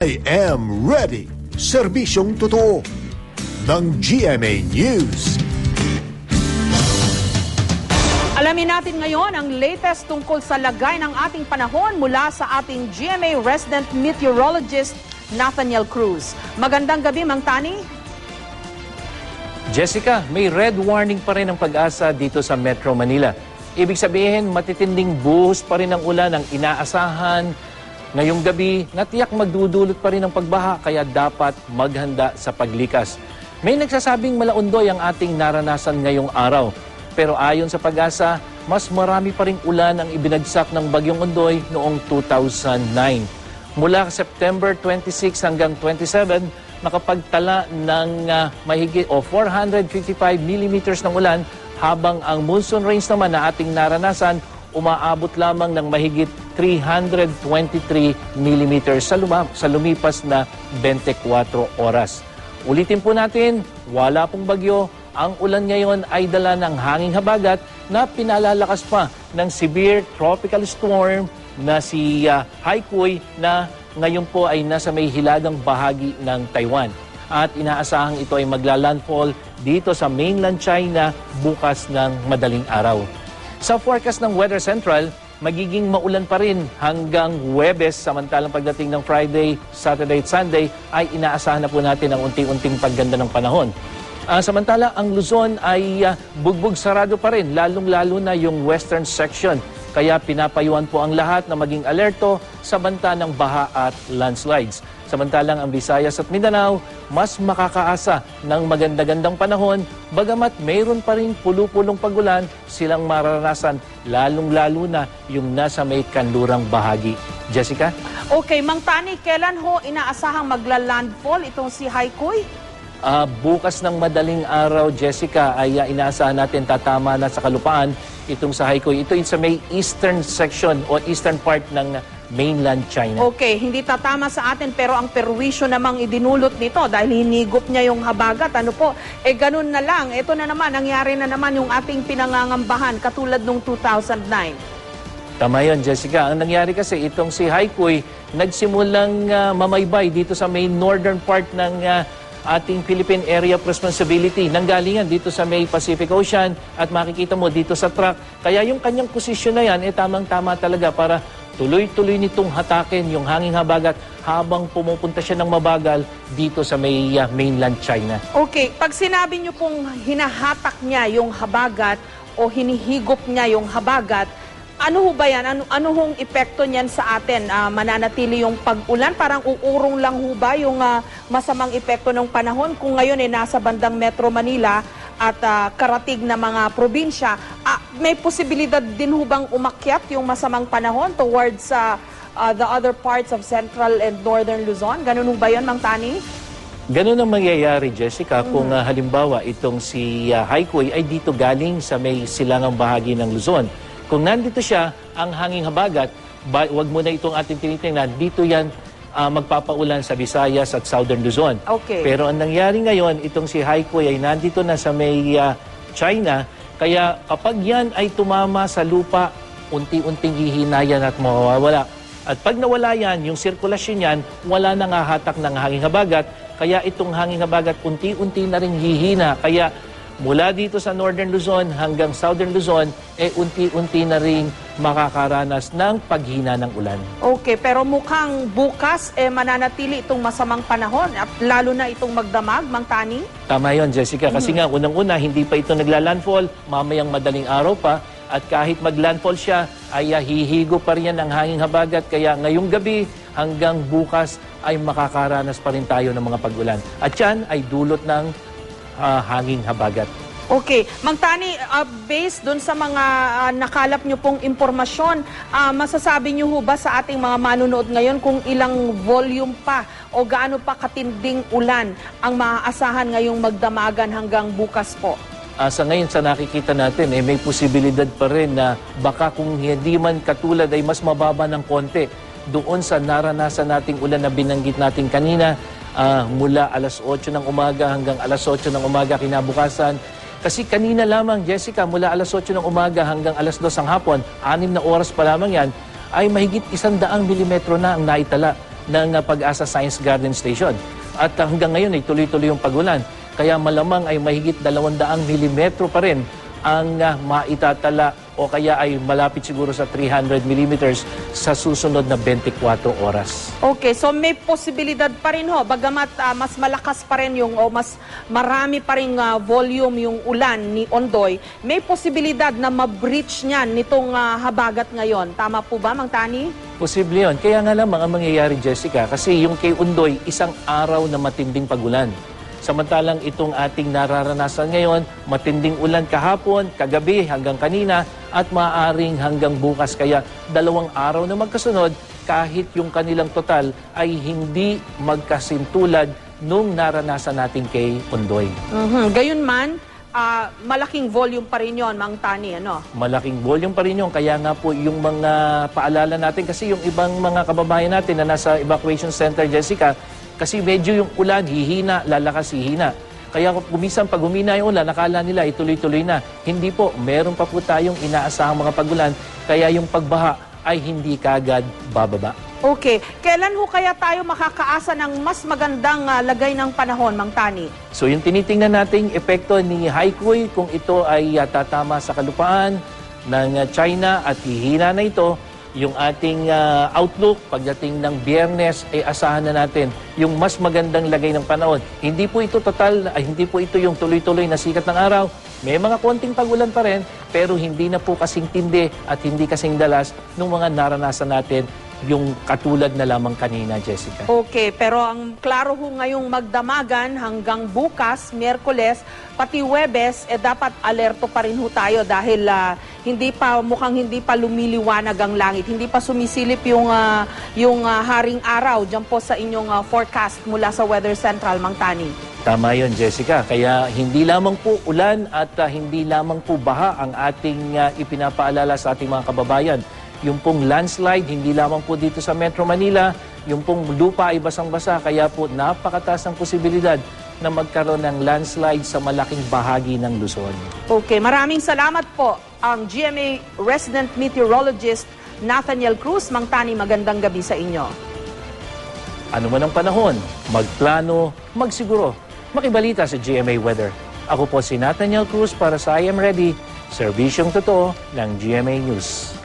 I am ready. Serbisyong totoo ng GMA News. Alamin natin ngayon ang latest tungkol sa lagay ng ating panahon mula sa ating GMA resident meteorologist Nathaniel Cruz. Magandang gabi, Mang Tani. Jessica, may red warning pa rin ang Pag-asa dito sa Metro Manila. Ibig sabihin, matitinding buhos pa rin ang ulan ang inaasahan ngayong gabi na tiyak magdudulot pa rin ng pagbaha kaya dapat maghanda sa paglikas. May nagsasabing malaundoy ang ating naranasan ngayong araw. Pero ayon sa Pag-asa, mas marami pa ring ulan ang ibinagsak ng Bagyong Ondoy noong 2009. Mula September 26 hanggang 27, nakapagtala ng mahigit o 455 millimeters ng ulan habang ang monsoon rains naman na ating naranasan umaabot lamang ng mahigit 323 millimeters sa lumipas na 24 oras. Ulitin po natin, wala pong bagyo. Ang ulan ngayon ay dala ng hanging habagat na pinalalakas pa ng severe tropical storm na si Haikui na ngayon po ay nasa may hilagang bahagi ng Taiwan. At inaasahang ito ay maglalandfall dito sa mainland China bukas ng madaling araw. Sa forecast ng Weather Central, magiging maulan pa rin hanggang Huwebes, samantalang pagdating ng Friday, Saturday at Sunday ay inaasahan na po natin ang unti-unting pagganda ng panahon. Samantala, ang Luzon ay bugbog sarado pa rin, lalong-lalo na yung western section. Kaya pinapayuhan po ang lahat na maging alerto sa banta ng baha at landslides. Samantalang ang Visayas at Mindanao, mas makakaasa ng maganda-gandang panahon, bagamat mayroon pa rin pulupulong pagulan silang mararanasan, lalong-lalo na yung nasa may kanlurang bahagi. Jessica? Okay, Mang Tani, kailan ho inaasahang magla-landfall itong si Haikui? Bukas ng madaling araw, Jessica, ay inaasahan natin tatama na sa kalupaan itong sa Haikui. Ito sa may eastern section o eastern part ng mainland China. Okay, hindi tatama sa atin pero ang perwisyo namang idinulot nito dahil hinigop niya yung habagat. Ano po? Ganun na lang. Ito na naman, nangyari na naman yung ating pinangangambahan katulad nung 2009. Tama yun, Jessica. Ang nangyari kasi itong si Haikui nagsimulang mamaybay dito sa may northern part ng ating Philippine Area of Responsibility. Nanggalingan dito sa may Pacific Ocean at makikita mo dito sa track. Kaya yung kanyang posisyon na yan, tamang-tama talaga para tuloy-tuloy nitong hatakin yung hanging habagat habang pumupunta siya ng mabagal dito sa may mainland China. Okay, pag sinabi niyo pong hinahatak niya yung habagat o hinihigop niya yung habagat, ano ho ba yan? Ano hong epekto niyan sa atin? Mananatili yung pag-ulan? Parang uurong lang ho ba yung masamang epekto ng panahon kung ngayon nasa bandang Metro Manila at karatig na mga probinsya? May posibilidad din ho bang umakyat yung masamang panahon towards the other parts of Central and Northern Luzon? Ganun ho ba yun, Mang Tani? Ganun ang mangyayari, Jessica, kung halimbawa itong si Haikui ay dito galing sa may silangang bahagi ng Luzon. Kung nandito siya, ang hanging habagat, wag mo na itong ating tinitingnan, dito yan magpapaulan sa Visayas at Southern Luzon. Okay. Pero ang nangyari ngayon, itong si Haikui ay nandito na sa may China, kaya kapag yan ay tumama sa lupa, unti-unting hihinayan at mawawala. At pag nawala yan, yung sirkulasyon yan, wala nang hahatak ng hanging habagat, kaya itong hanging habagat unti-unti na rin hihina. Kaya mula dito sa Northern Luzon hanggang Southern Luzon, unti-unti na rin makakaranas ng paghina ng ulan. Okay, pero mukhang bukas mananatili itong masamang panahon at lalo na itong magdamag, Mang Tani? Tama yun, Jessica. Kasi nga, unang-una, hindi pa ito nagla-landfall, mamayang madaling araw pa, at kahit mag-landfall siya, ay hihigo pa rin yan ng hanging habagat. Kaya ngayong gabi hanggang bukas ay makakaranas pa rin tayo ng mga pag-ulan. At yan ay dulot ng hanging habagat. Okay. Mang Tani, based dun sa mga nakalap nyo pong impormasyon, masasabi nyo ho ba sa ating mga manunood ngayon kung ilang volume pa o gaano pa katinding ulan ang maaasahan ngayong magdamagan hanggang bukas po? Sa ngayon, sa nakikita natin, may posibilidad pa rin na baka kung hindi man katulad ay mas mababa ng konti doon sa naranasan nating ulan na binanggit natin kanina, mula alas 8 ng umaga hanggang alas 8 ng umaga kinabukasan. Kasi kanina lamang, Jessica, mula alas 8 ng umaga hanggang alas 2 ng hapon, 6 na oras pa lamang yan, ay mahigit 100 milimetro na ang naitala ng Pag-asa Science Garden Station. At hanggang ngayon ay tuloy-tuloy yung pag-ulan. Kaya malamang ay mahigit 200 milimetro pa rin ang maitatala o kaya ay malapit siguro sa 300 millimeters sa susunod na 24 oras. Okay, so may posibilidad pa rin ho, bagamat mas malakas pa rin yung, o mas marami pa rin volume yung ulan ni Ondoy, may posibilidad na ma-breach niyan nitong habagat ngayon. Tama po ba, Mang Tani? Posible yun. Kaya nga lamang ang mangyayari, Jessica, kasi yung kay Ondoy, isang araw na matinding pagulan. Samantalang itong ating nararanasan ngayon, matinding ulan kahapon, kagabi hanggang kanina at maaaring hanggang bukas. Kaya 2 araw na magkasunod kahit yung kanilang total ay hindi magkasintulad nung naranasan natin kay Ondoy. Gayon man, malaking volume pa rin yun, Mang Tani, ano? Malaking volume pa rin yun. Kaya nga po yung mga paalala natin kasi yung ibang mga kababayan natin na nasa evacuation center, Jessica, kasi medyo yung ulan, hihina, lalakas, hihina. Kaya kumisan pag humina yung ulan, nakala nila ituloy-tuloy na. Hindi po, meron pa po tayong inaasahang mga pagulan, kaya yung pagbaha ay hindi kagad bababa. Okay, kailan ho kaya tayo makakaasa ng mas magandang lagay ng panahon, Mang Tani? So yung tinitingnan nating epekto ni Haikui, kung ito ay tatama sa kalupaan ng China at hihina na ito, yung ating outlook pagdating ng Biyernes ay asahan na natin yung mas magandang lagay ng panahon. Hindi po ito hindi po ito yung tuloy-tuloy na sikat ng araw. May mga konting pagulan pa rin, pero hindi na po kasing tindi at hindi kasing dalas ng mga naranasan natin yung katulad na lamang kanina, Jessica. Okay, pero ang klaro ho ngayong magdamagan hanggang bukas, Miyerkules, pati Huwebes, dapat alerto pa rin ho tayo dahil mukhang hindi pa lumiliwanag ang langit. Hindi pa sumisilip yung haring araw dyan po sa inyong forecast mula sa Weather Central, Mang Tani. Tama yun, Jessica. Kaya hindi lamang po ulan at hindi lamang po baha ang ating ipinapaalala sa ating mga kababayan. Yung pong landslide, hindi lamang po dito sa Metro Manila, yung pong lupa ay basang-basa, kaya po napakataas ng posibilidad na magkaroon ng landslide sa malaking bahagi ng Luzon. Okay, maraming salamat po ang GMA Resident Meteorologist Nathaniel Cruz. Mang Tani, magandang gabi sa inyo. Ano man ang panahon, magplano, magsiguro, makibalita sa GMA Weather. Ako po si Nathaniel Cruz para sa I Am Ready, serbisyong totoo ng GMA News.